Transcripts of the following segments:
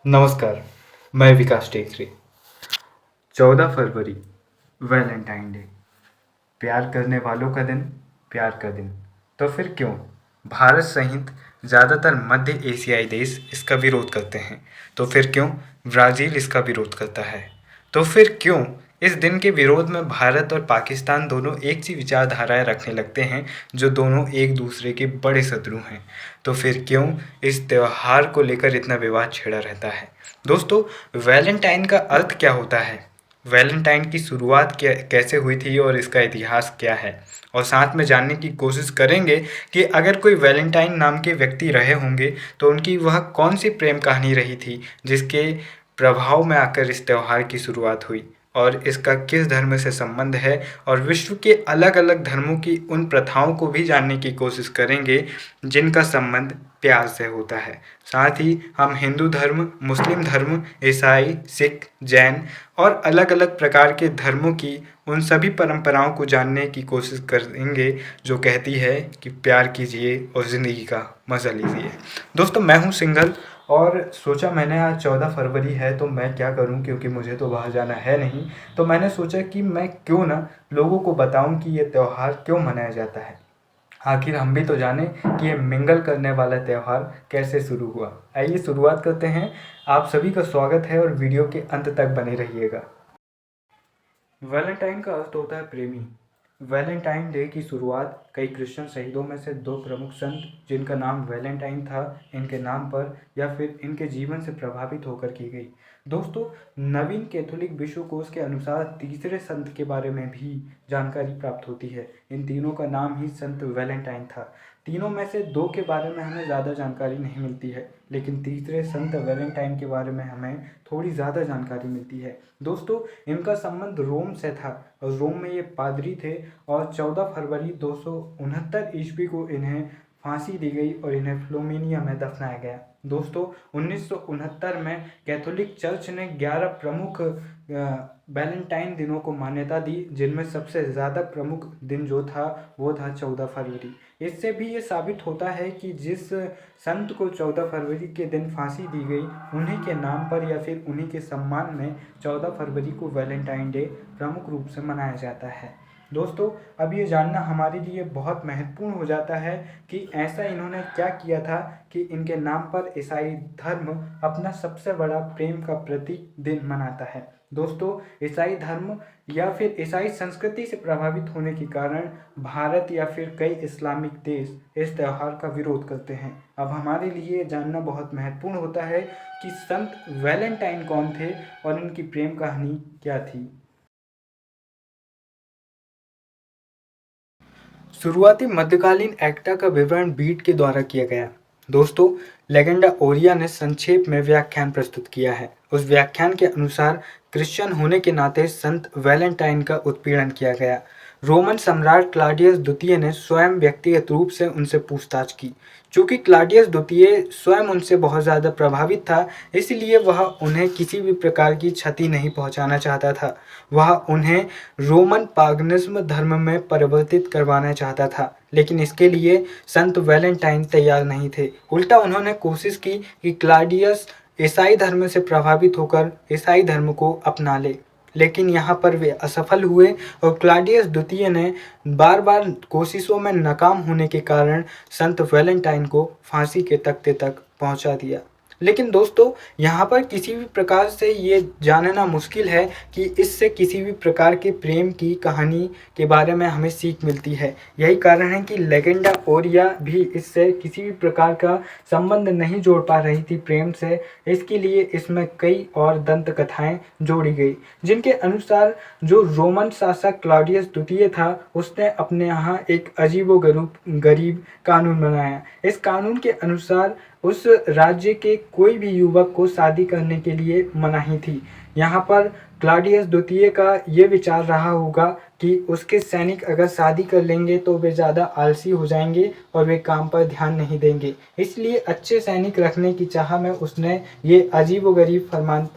नमस्कार, मैं विकास टेकरी। 14 फरवरी Valentine day, प्यार करने वालों का दिन, प्यार का दिन। तो फिर क्यों भारत सहित ज़्यादातर मध्य एशियाई देश इसका विरोध करते हैं? तो फिर क्यों ब्राज़ील इसका विरोध करता है? तो फिर क्यों इस दिन के विरोध में भारत और पाकिस्तान दोनों एक सी विचारधाराएं रखने लगते हैं, जो दोनों एक दूसरे के बड़े शत्रु हैं? तो फिर क्यों इस त्यौहार को लेकर इतना विवाद छिड़ा रहता है? दोस्तों, वैलेंटाइन का अर्थ क्या होता है? वैलेंटाइन की शुरुआत कैसे हुई थी और इसका इतिहास क्या है? और साथ में जानने की कोशिश करेंगे कि अगर कोई वैलेंटाइन नाम के व्यक्ति रहे होंगे तो उनकी वह कौन सी प्रेम कहानी रही थी जिसके प्रभाव में आकर इस त्यौहार की शुरुआत हुई, और इसका किस धर्म से संबंध है, और विश्व के अलग अलग धर्मों की उन प्रथाओं को भी जानने की कोशिश करेंगे जिनका संबंध प्यार से होता है। साथ ही हम हिंदू धर्म, मुस्लिम धर्म, ईसाई, सिख, जैन और अलग अलग प्रकार के धर्मों की उन सभी परंपराओं को जानने की कोशिश करेंगे जो कहती है कि प्यार कीजिए और ज़िंदगी का मज़ा लीजिए। दोस्तों, मैं हूं सिंघल और सोचा मैंने आज 14 फरवरी है तो मैं क्या करूं, क्योंकि मुझे तो बाहर जाना है नहीं। तो मैंने सोचा कि मैं क्यों ना लोगों को बताऊं कि ये त्यौहार क्यों मनाया जाता है। आखिर हम भी तो जाने कि ये मिंगल करने वाला त्यौहार कैसे शुरू हुआ। आइए शुरुआत करते हैं। आप सभी का स्वागत है और वीडियो के अंत तक बने रहिएगा। वैलेंटाइन का अर्थ होता है प्रेमी। वैलेंटाइन डे की शुरुआत कई क्रिश्चियन शहीदों में से दो प्रमुख संत जिनका नाम वैलेंटाइन था, इनके नाम पर या फिर इनके जीवन से प्रभावित होकर की गई। दोस्तों, नवीन कैथोलिक विश्वकोश के अनुसार तीसरे संत के बारे में भी जानकारी प्राप्त होती है। इन तीनों का नाम ही संत वैलेंटाइन था। तीनों में से दो के बारे में हमें ज़्यादा जानकारी नहीं मिलती है, लेकिन तीसरे संत वैलेंटाइन के बारे में हमें थोड़ी ज़्यादा जानकारी मिलती है। दोस्तों, इनका संबंध रोम से था और रोम में ये पादरी थे और 14 फरवरी 269 ईस्वी को इन्हें फांसी दी गई और इन्हें फ्लोमिनिया में दफनाया गया। दोस्तों, 1969 में कैथोलिक चर्च ने 11 प्रमुख वैलेंटाइन दिनों को मान्यता दी, जिनमें सबसे ज़्यादा प्रमुख दिन जो था वो था 14 फरवरी। इससे भी ये साबित होता है कि जिस संत को 14 फरवरी के दिन फांसी दी गई, उन्हीं के नाम पर या फिर उन्हीं के सम्मान में 14 फरवरी को वैलेंटाइन डे प्रमुख रूप से मनाया जाता है। दोस्तों, अब ये जानना हमारे लिए बहुत महत्वपूर्ण हो जाता है कि ऐसा इन्होंने क्या किया था कि इनके नाम पर ईसाई धर्म अपना सबसे बड़ा प्रेम का प्रतीक दिन मनाता है। दोस्तों, ईसाई धर्म या फिर ईसाई संस्कृति से प्रभावित होने के कारण भारत या फिर कई इस्लामिक देश इस त्यौहार का विरोध करते हैं। अब हमारे लिए जानना बहुत महत्वपूर्ण होता है कि संत वैलेंटाइन कौन थे और इनकी प्रेम कहानी क्या थी। शुरुआती मध्यकालीन एक्टा का विवरण बीट के द्वारा किया गया। दोस्तों, लेगेंडा ओरिया ने संक्षेप में व्याख्यान प्रस्तुत किया है। उस व्याख्यान के अनुसार क्रिश्चियन होने के नाते संत वैलेंटाइन का उत्पीड़न किया गया। रोमन सम्राट क्लाडियस द्वितीय ने स्वयं व्यक्तिगत रूप से उनसे पूछताछ की। चूंकि क्लाडियस द्वितीय स्वयं उनसे बहुत ज़्यादा प्रभावित था, इसलिए वह उन्हें किसी भी प्रकार की क्षति नहीं पहुंचाना चाहता था। वह उन्हें रोमन पागनिज्म धर्म में परिवर्तित करवाना चाहता था, लेकिन इसके लिए संत वैलेंटाइन तैयार नहीं थे। उल्टा उन्होंने कोशिश की कि क्लाडियस ईसाई धर्म से प्रभावित होकर ईसाई धर्म को अपना ले, लेकिन यहाँ पर वे असफल हुए और क्लाडियस द्वितीय ने बार बार कोशिशों में नाकाम होने के कारण संत वैलेंटाइन को फांसी के तख्ते तक पहुँचा दिया। लेकिन दोस्तों, यहाँ पर किसी भी प्रकार से ये जानना मुश्किल है कि इससे किसी भी प्रकार के प्रेम की कहानी के बारे में हमें सीख मिलती है। यही कारण है कि लेगेंडा ओरिया भी इससे किसी भी प्रकार का संबंध नहीं जोड़ पा रही थी प्रेम से। इसके लिए इसमें कई और दंत कथाएं जोड़ी गई, जिनके अनुसार जो रोमन शासक क्लाउडियस द्वितीय था, उसने अपने यहाँ एक अजीबोगरीब कानून बनाया। इस कानून के अनुसार उस राज्य के कोई भी युवक को शादी करने के लिए मनाही थी। यहाँ पर क्लाउडियस द्वितीय का ये विचार रहा होगा कि उसके सैनिक अगर शादी कर लेंगे तो वे ज़्यादा आलसी हो जाएंगे और वे काम पर ध्यान नहीं देंगे। इसलिए अच्छे सैनिक रखने की चाह में उसने ये अजीबोगरीब फरमान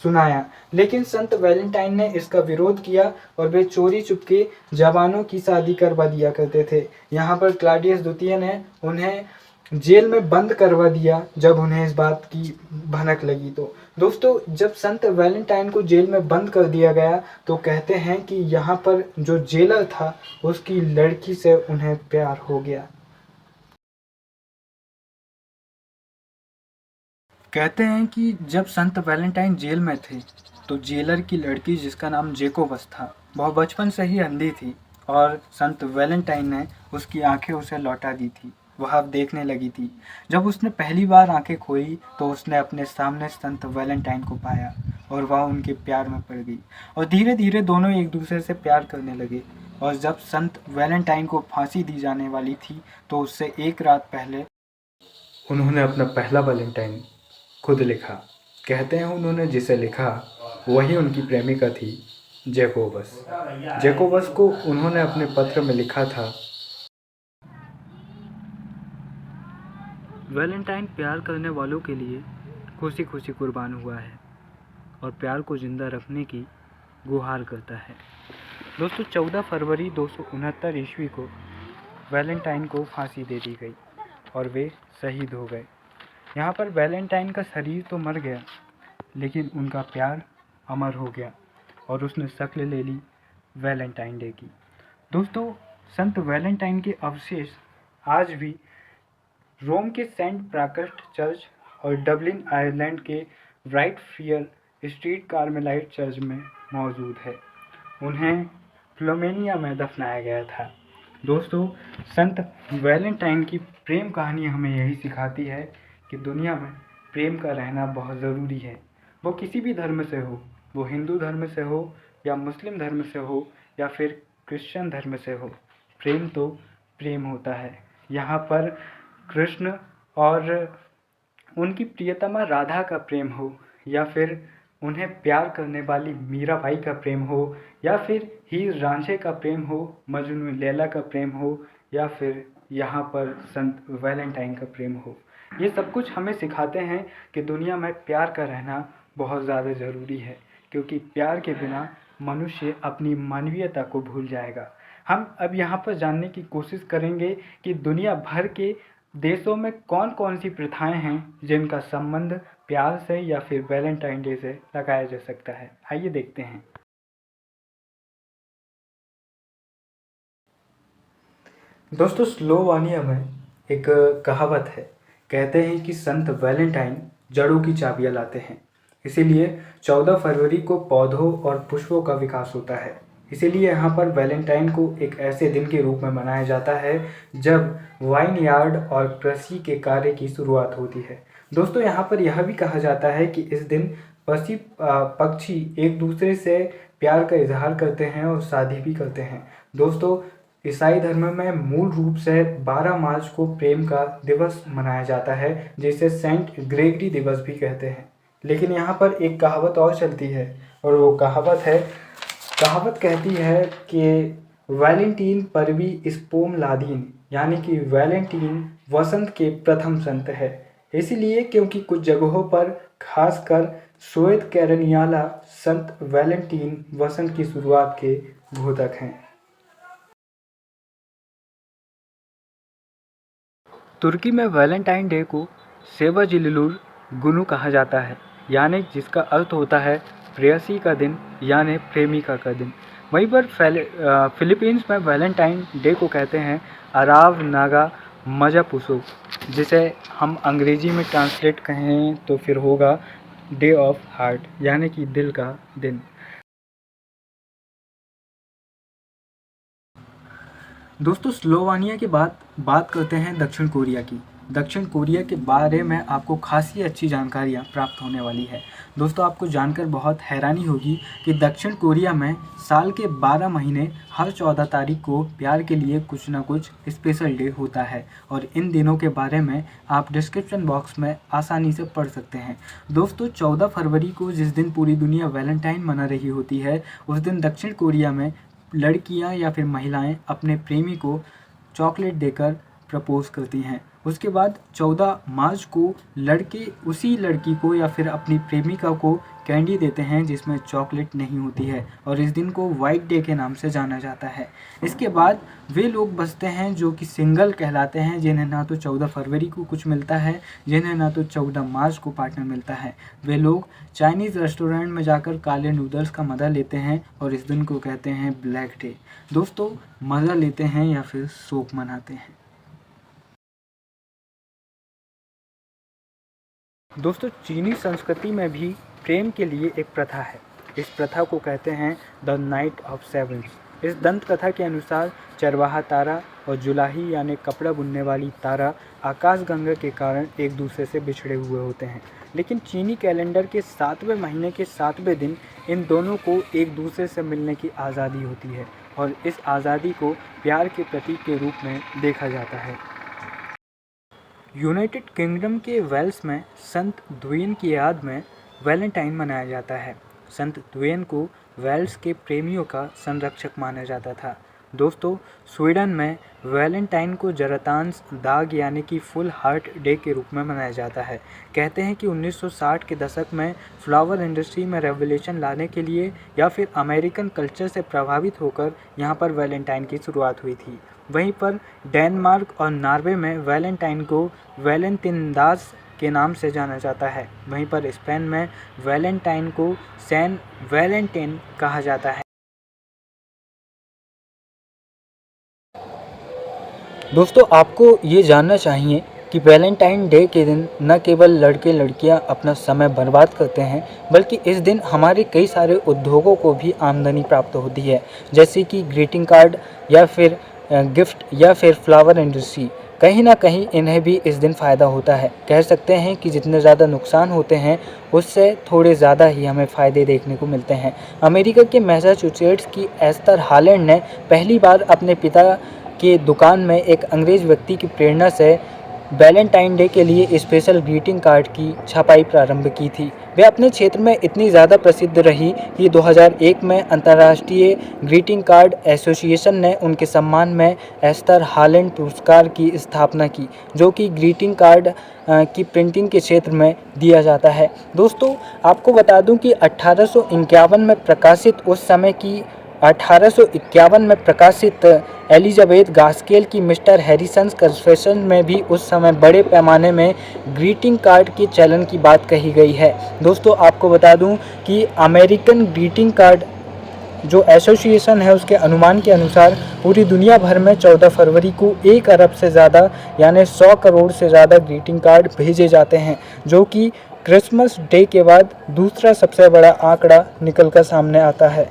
सुनाया। लेकिन संत वैलेंटाइन ने इसका विरोध किया और वे चोरी चुपके जवानों की शादी करवा दिया करते थे। यहाँ पर क्लाउडियस द्वितीय ने उन्हें जेल में बंद करवा दिया जब उन्हें इस बात की भनक लगी। तो दोस्तों, जब संत वैलेंटाइन को जेल में बंद कर दिया गया तो कहते हैं कि यहाँ पर जो जेलर था उसकी लड़की से उन्हें प्यार हो गया। कहते हैं कि जब संत वैलेंटाइन जेल में थे तो जेलर की लड़की, जिसका नाम जेकोबस था, वह बचपन से ही अंधी थी और संत वैलेंटाइन ने उसकी आंखें उसे लौटा दी थी। वह अब देखने लगी थी। जब उसने पहली बार आंखें खोई तो उसने अपने सामने संत वैलेंटाइन को पाया और वह उनके प्यार में पड़ गई और धीरे धीरे दोनों एक दूसरे से प्यार करने लगे। और जब संत वैलेंटाइन को फांसी दी जाने वाली थी तो उससे एक रात पहले उन्होंने अपना पहला वैलेंटाइन खुद लिखा। कहते हैं उन्होंने जिसे लिखा वही उनकी प्रेमिका थी, जैकोबस। जैकोबस को उन्होंने अपने पत्र में लिखा था, वैलेंटाइन प्यार करने वालों के लिए खुशी खुशी कुर्बान हुआ है और प्यार को जिंदा रखने की गुहार करता है। दोस्तों, 14 फरवरी 269 ईस्वी को वैलेंटाइन को फांसी दे दी गई और वे शहीद हो गए। यहाँ पर वैलेंटाइन का शरीर तो मर गया लेकिन उनका प्यार अमर हो गया और उसने शक्ल ले ली वैलेंटाइन डे की। दोस्तों, संत वैलेंटाइन के अवशेष आज भी रोम के सेंट प्राकस्ट चर्च और डबलिन आयरलैंड के व्राइट फ्रियर स्ट्रीट कार्मेलाइट चर्च में मौजूद है। उन्हें फ्लोमेनिया में दफनाया गया था। दोस्तों, संत वैलेंटाइन की प्रेम कहानी हमें यही सिखाती है कि दुनिया में प्रेम का रहना बहुत ज़रूरी है। वो किसी भी धर्म से हो, वो हिंदू धर्म से हो या मुस्लिम धर्म से हो या फिर क्रिश्चियन धर्म से हो, प्रेम तो प्रेम होता है। यहाँ पर कृष्ण और उनकी प्रियतमा राधा का प्रेम हो या फिर उन्हें प्यार करने वाली मीराबाई का प्रेम हो या फिर हीर रांझे का प्रेम हो, मजनू लैला का प्रेम हो या फिर यहाँ पर संत वैलेंटाइन का प्रेम हो, ये सब कुछ हमें सिखाते हैं कि दुनिया में प्यार का रहना बहुत ज़्यादा ज़रूरी है, क्योंकि प्यार के बिना मनुष्य अपनी मानवीयता को भूल जाएगा। हम अब यहाँ पर जानने की कोशिश करेंगे कि दुनिया भर के देशों में कौन कौन सी प्रथाएं हैं जिनका संबंध प्यार से या फिर वैलेंटाइन डे से लगाया जा सकता है। आइए देखते हैं। दोस्तों, स्लोवानिया में एक कहावत है। कहते हैं कि संत वैलेंटाइन जड़ों की चाबियां लाते हैं, इसीलिए 14 फरवरी को पौधों और पुष्पों का विकास होता है। इसीलिए यहाँ पर वैलेंटाइन को एक ऐसे दिन के रूप में मनाया जाता है जब वाइन यार्ड और कृषि के कार्य की शुरुआत होती है। दोस्तों, यहाँ पर यह भी कहा जाता है कि इस दिन पक्षी एक दूसरे से प्यार का इजहार करते हैं और शादी भी करते हैं। दोस्तों, ईसाई धर्म में मूल रूप से 12 मार्च को प्रेम का दिवस मनाया जाता है, जिसे सेंट ग्रेगरी दिवस भी कहते हैं। लेकिन यहाँ पर एक कहावत और चलती है और वो कहावत कहती है कि वैलेंटीन परवी स्पोम लादीन, यानी कि वैलेंटीन वसंत के प्रथम संत है। इसीलिए क्योंकि कुछ जगहों पर खासकर श्वेत कैरनियाला संत वैलेंटीन वसंत की शुरुआत के द्योतक हैं। तुर्की में वैलेंटाइन डे को सेवाजिलिलुर गुनू कहा जाता है, यानी जिसका अर्थ होता है प्रेयसी का दिन, यानी प्रेमिका का दिन। वहीं पर फिलीपींस में वैलेंटाइन डे को कहते हैं अराव नागा मजापुसो, जिसे हम अंग्रेजी में ट्रांसलेट कहें तो फिर होगा डे ऑफ हार्ट, यानी कि दिल का दिन। दोस्तों, स्लोवानिया के बाद बात करते हैं दक्षिण कोरिया की। दक्षिण कोरिया के बारे में आपको खासी अच्छी जानकारियाँ प्राप्त होने वाली है। दोस्तों, आपको जानकर बहुत हैरानी होगी कि दक्षिण कोरिया में साल के 12 महीने हर 14 तारीख को प्यार के लिए कुछ ना कुछ स्पेशल डे होता है और इन दिनों के बारे में आप डिस्क्रिप्शन बॉक्स में आसानी से पढ़ सकते हैं। दोस्तों, 14 फरवरी को जिस दिन पूरी दुनिया वैलेंटाइन मना रही होती है, उस दिन दक्षिण कोरिया में लड़कियां या फिर महिलाएं अपने प्रेमी को चॉकलेट देकर प्रपोज करती हैं। उसके बाद 14 मार्च को लड़के उसी लड़की को या फिर अपनी प्रेमिका को कैंडी देते हैं जिसमें चॉकलेट नहीं होती है और इस दिन को वाइट डे के नाम से जाना जाता है। इसके बाद वे लोग बचते हैं जो कि सिंगल कहलाते हैं, जिन्हें ना तो 14 फरवरी को कुछ मिलता है, जिन्हें ना तो 14 मार्च को पार्टनर मिलता है। वे लोग चाइनीज़ रेस्टोरेंट में जाकर काले नूडल्स का मज़ा लेते हैं और इस दिन को कहते हैं ब्लैक डे। दोस्तों, मज़ा लेते हैं या फिर शोक मनाते हैं। दोस्तों, चीनी संस्कृति में भी प्रेम के लिए एक प्रथा है। इस प्रथा को कहते हैं द नाइट ऑफ सेवन्स। इस दंत कथा के अनुसार चरवाहा तारा और जुलाही यानी कपड़ा बुनने वाली तारा आकाशगंगा के कारण एक दूसरे से बिछड़े हुए होते हैं, लेकिन चीनी कैलेंडर के 7वें महीने के 7वें दिन इन दोनों को एक दूसरे से मिलने की आज़ादी होती है और इस आज़ादी को प्यार के प्रतीक के रूप में देखा जाता है। यूनाइटेड किंगडम के वेल्स में संत द्वियन की याद में वैलेंटाइन मनाया जाता है। संत द्वियन को वेल्स के प्रेमियों का संरक्षक माना जाता था। दोस्तों, स्वीडन में वैलेंटाइन को जरतांस दाग यानी कि फुल हार्ट डे के रूप में मनाया जाता है। कहते हैं कि 1960 के दशक में फ्लावर इंडस्ट्री में रेवोल्यूशन लाने के लिए या फिर अमेरिकन कल्चर से प्रभावित होकर यहाँ पर वैलेंटाइन की शुरुआत हुई थी। वहीं पर डेनमार्क और नॉर्वे में वैलेंटाइन को वैलेंटिनदास के नाम से जाना जाता है। वहीं पर स्पेन में वैलेंटाइन को सैन वैलेंटिन कहा जाता है। दोस्तों, आपको ये जानना चाहिए कि वैलेंटाइन डे के दिन न केवल लड़के लड़कियां अपना समय बर्बाद करते हैं, बल्कि इस दिन हमारे कई सारे उद्योगों को भी आमदनी प्राप्त होती है, जैसे कि ग्रीटिंग कार्ड या फिर गिफ्ट या फिर फ्लावर इंडस्ट्री। कहीं ना कहीं इन्हें भी इस दिन फ़ायदा होता है। कह सकते हैं कि जितने ज़्यादा नुकसान होते हैं उससे थोड़े ज़्यादा ही हमें फ़ायदे देखने को मिलते हैं। अमेरिका के मैसाचुसेट्स की एस्थर हालैंड ने पहली बार अपने पिता के दुकान में एक अंग्रेज व्यक्ति की प्रेरणा से वैलेंटाइन डे के लिए स्पेशल ग्रीटिंग कार्ड की छपाई प्रारंभ की थी। वे अपने क्षेत्र में इतनी ज़्यादा प्रसिद्ध रही कि 2001 में अंतर्राष्ट्रीय ग्रीटिंग कार्ड एसोसिएशन ने उनके सम्मान में एस्थर हालैंड पुरस्कार की स्थापना की, जो कि ग्रीटिंग कार्ड की प्रिंटिंग के क्षेत्र में दिया जाता है। दोस्तों, आपको बता दूं कि 1851 में प्रकाशित उस समय की 1851 में प्रकाशित एलिजाबेथ गास्केल की मिस्टर हैरिसन्स कन्फेशन में भी उस समय बड़े पैमाने में ग्रीटिंग कार्ड के चलन की बात कही गई है। दोस्तों, आपको बता दूं कि अमेरिकन ग्रीटिंग कार्ड जो एसोसिएशन है उसके अनुमान के अनुसार पूरी दुनिया भर में 14 फरवरी को 1 अरब से ज़्यादा यानी 100 करोड़ से ज़्यादा ग्रीटिंग कार्ड भेजे जाते हैं, जो कि क्रिसमस डे के बाद दूसरा सबसे बड़ा आंकड़ा निकलकर सामने आता है।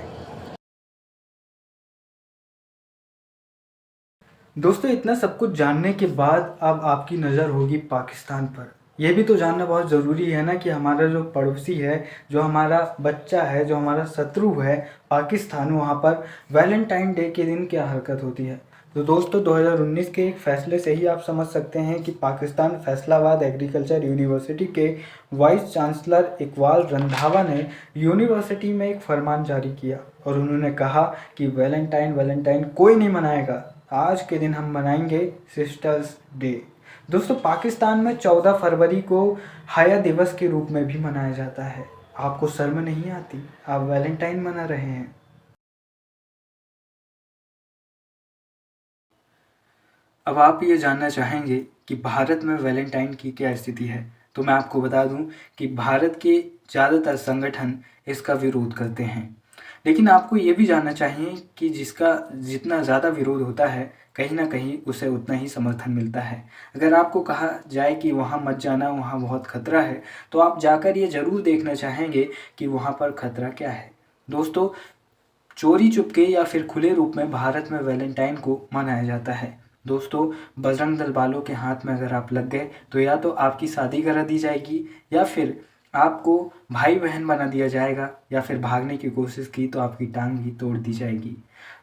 दोस्तों, इतना सब कुछ जानने के बाद अब आपकी नज़र होगी पाकिस्तान पर। यह भी तो जानना बहुत ज़रूरी है ना कि हमारा जो पड़ोसी है, जो हमारा बच्चा है, जो हमारा शत्रु है पाकिस्तान, वहाँ पर वैलेंटाइन डे के दिन क्या हरकत होती है। तो दोस्तों, 2019 के एक फ़ैसले से ही आप समझ सकते हैं कि पाकिस्तान फैसलाबाद एग्रीकल्चर यूनिवर्सिटी के वाइस चांसलर इकबाल रंधावा ने यूनिवर्सिटी में एक फरमान जारी किया और उन्होंने कहा कि वैलेंटाइन कोई नहीं मनाएगा, आज के दिन हम मनाएंगे सिस्टर्स डे। दोस्तों, पाकिस्तान में 14 फरवरी को हया दिवस के रूप में भी मनाया जाता है। आपको शर्म नहीं आती? आप वैलेंटाइन मना रहे हैं। अब आप ये जानना चाहेंगे कि भारत में वैलेंटाइन की क्या स्थिति है, तो मैं आपको बता दूं कि भारत के ज़्यादातर संगठन इसका विरोध करते हैं। लेकिन आपको ये भी जानना चाहिए कि जिसका जितना ज़्यादा विरोध होता है, कहीं ना कहीं उसे उतना ही समर्थन मिलता है। अगर आपको कहा जाए कि वहाँ मत जाना, वहाँ बहुत खतरा है, तो आप जाकर ये ज़रूर देखना चाहेंगे कि वहाँ पर खतरा क्या है। दोस्तों, चोरी चुपके या फिर खुले रूप में भारत में वैलेंटाइन को मनाया जाता है। दोस्तों, बजरंग दल वालों के हाथ में अगर आप लग गए तो या तो आपकी शादी करा दी जाएगी या फिर आपको भाई बहन बना दिया जाएगा, या फिर भागने की कोशिश की तो आपकी टांग ही तोड़ दी जाएगी।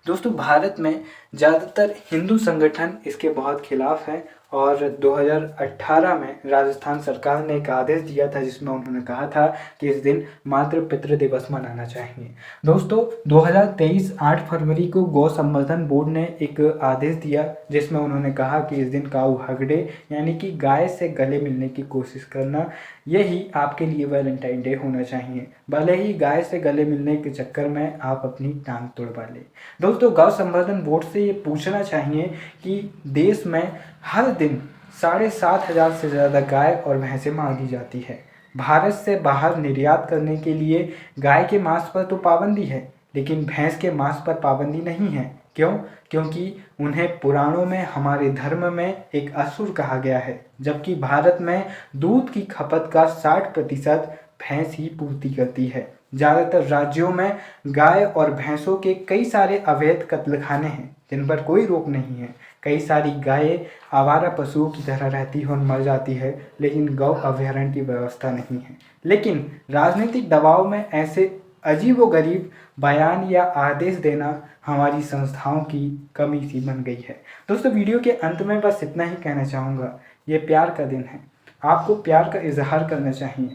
दोस्तों, भारत में ज़्यादातर हिंदू संगठन इसके बहुत खिलाफ है और 2018 में राजस्थान सरकार ने एक आदेश दिया था जिसमें उन्होंने कहा था कि इस दिन मातृ पितृ दिवस मनाना चाहिए। दोस्तों 2023 8 फरवरी को गौ संवर्धन बोर्ड ने एक आदेश दिया जिसमें उन्होंने कहा कि इस दिन काऊ हगड़े यानी कि गाय से गले मिलने की कोशिश करना यही आपके लिए वैलेंटाइन डे होना चाहिए, भले ही गाय से गले मिलने के चक्कर में आप अपनी टांग तोड़वा लें। दोस्तों गौ संवर्धन बोर्ड से ये पूछना चाहिए कि देश में हर दिन 7,500 से ज़्यादा गाय और भैंसें मार दी जाती है। भारत से बाहर निर्यात करने के लिए गाय के मांस पर तो पाबंदी है, लेकिन भैंस के मांस पर पाबंदी नहीं है। क्यों? क्योंकि उन्हें पुराणों में हमारे धर्म में एक असुर कहा गया है, जबकि भारत में दूध की खपत का 60% भैंस ही पूर्ति करती है। ज़्यादातर राज्यों में गाय और भैंसों के कई सारे अवैध कत्लखाने हैं जिन पर कोई रोक नहीं है। कई सारी गायें आवारा पशुओं की तरह रहती है और मर जाती है, लेकिन गौ अभयारण्य की व्यवस्था नहीं है। लेकिन राजनीतिक दबाव में ऐसे अजीबोगरीब बयान या आदेश देना हमारी संस्थाओं की कमी सी बन गई है। दोस्तों वीडियो के अंत में बस इतना ही कहना चाहूँगा, ये प्यार का दिन है, आपको प्यार का इजहार करना चाहिए।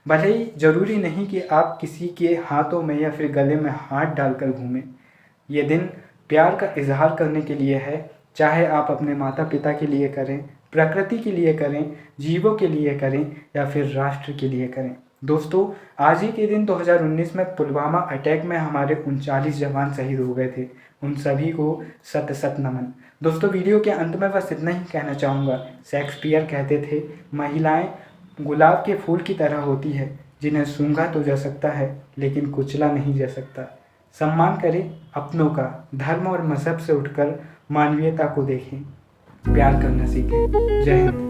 भले ही ज़रूरी नहीं कि आप किसी के हाथों में या फिर गले में हाथ डालकर घूमें। ये दिन प्यार का इजहार करने के लिए है, चाहे आप अपने माता पिता के लिए करें, प्रकृति के लिए करें, जीवों के लिए करें या फिर राष्ट्र के लिए करें। दोस्तों आज ही के दिन 2019 में पुलवामा अटैक में हमारे 39 जवान शहीद हो गए थे। उन सभी को सत सत नमन। दोस्तों वीडियो के अंत में बस इतना ही कहना चाहूँगा, शेक्सपियर कहते थे महिलाएं गुलाब के फूल की तरह होती है जिन्हें सूंघा तो जा सकता है लेकिन कुचला नहीं जा सकता। सम्मान करें अपनों का, धर्म और मजहब से उठकर मानवीयता को देखें, प्यार करना सीखें। जय हिंद।